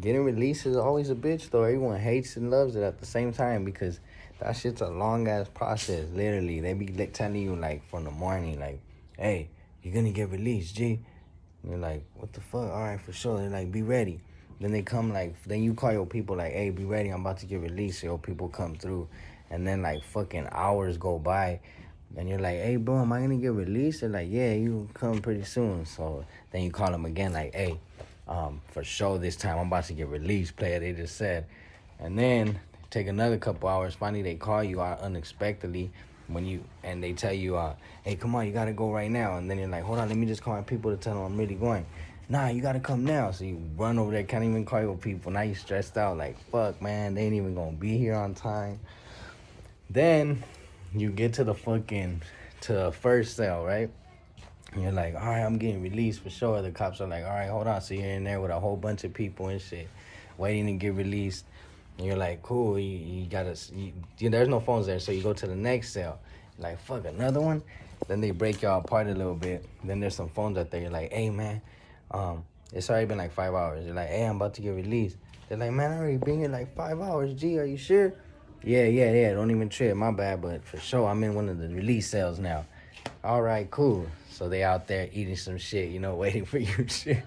getting released is always a bitch, though. Everyone hates and loves it at the same time because that shit's a long-ass process, literally. They be telling you, like, from the morning, like, hey, you're gonna get released, G. And you're like, what the fuck? All right, for sure. They're like, be ready. Then they come, like, then you call your people, like, hey, be ready. I'm about to get released. So your people come through. And then, like, fucking hours go by. And you're like, hey, bro, am I gonna get released? They're like, yeah, you come pretty soon. So then you call them again, like, hey, for sure this time I'm about to get released, player, they just said. And then take another couple hours. Finally, they call you out unexpectedly and they tell you, hey, come on, you gotta go right now. And then you're like, hold on, let me just call my people to tell them I'm really going. Nah, you gotta come now. So you run over there, can't even call your people. Now you stressed out, like, fuck, man, they ain't even gonna be here on time. Then you get to the first cell, right? And you're like, all right, I'm getting released for sure. The cops are like, all right, hold on. So you're in there with a whole bunch of people and shit, waiting to get released. And you're like, cool, you gotta, there's no phones there. So you go to the next cell. You're like, fuck, another one? Then they break y'all apart a little bit. Then there's some phones out there. You're like, hey, man, it's already been like 5 hours. You're like, hey, I'm about to get released. They're like, man, I already been here like 5 hours. G, are you sure? Yeah, don't even trip, my bad, but for sure, I'm in one of the release cells now. All right, cool. So they out there eating some shit, waiting for you shit.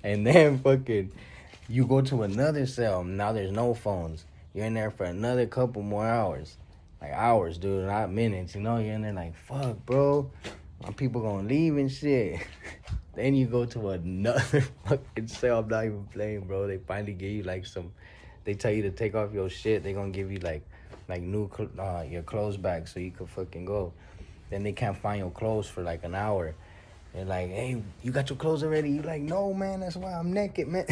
And then fucking, you go to another cell. Now there's no phones. You're in there for another couple more hours. Like hours, dude, not minutes, You're in there like, fuck, bro. My people gonna leave and shit. Then you go to another fucking cell. I'm not even playing, bro. They finally give you like they tell you to take off your shit. They gonna give you like new your clothes back so you can fucking go. Then they can't find your clothes for like an hour. They're like, hey, you got your clothes already? You like, no, man, that's why I'm naked, man.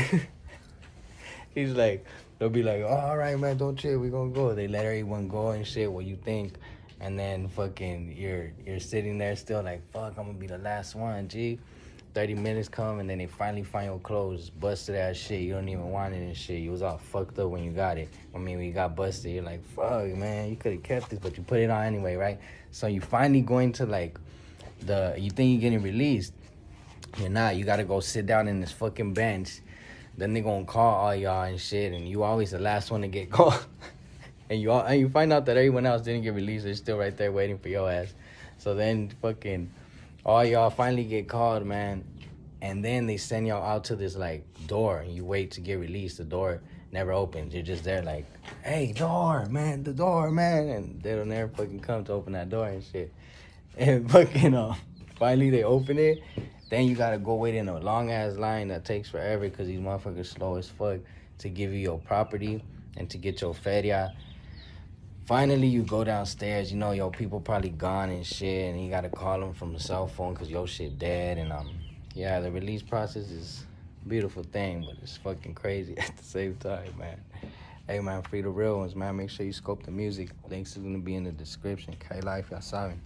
He's like, they'll be like, oh, all right, man, don't chill, we gonna go. They let everyone go and shit, what you think. And then fucking you're sitting there still like, fuck, I'm gonna be the last one, G. 30 minutes come, and then they finally find your clothes, busted ass shit. You don't even want it and shit. You was all fucked up when you got it. I mean, when you got busted, you're like, fuck, man, you could have kept this, but you put it on anyway, right? So you finally going to like you think you're getting released. You're not. You got to go sit down in this fucking bench. Then they gonna call all y'all and shit, and you always the last one to get called. And you find out that everyone else didn't get released. They're still right there waiting for your ass. So then fucking all y'all finally get called, man. And then they send y'all out to this like door, and you wait to get released. The door never opens. You're just there like, hey, door, man, the door, man. And they don't never fucking come to open that door and shit. And fucking finally they open it. Then you gotta go wait in a long ass line that takes forever because these motherfuckers slow as fuck to give you your property and to get your feria. Finally, you go downstairs. Your people probably gone and shit, and you gotta call them from the cell phone because your shit dead. And yeah, the release process is a beautiful thing, but it's fucking crazy at the same time, man. Hey, man, free the real ones, man. Make sure you scope the music. Links is gonna be in the description. K-Life, y'all saben.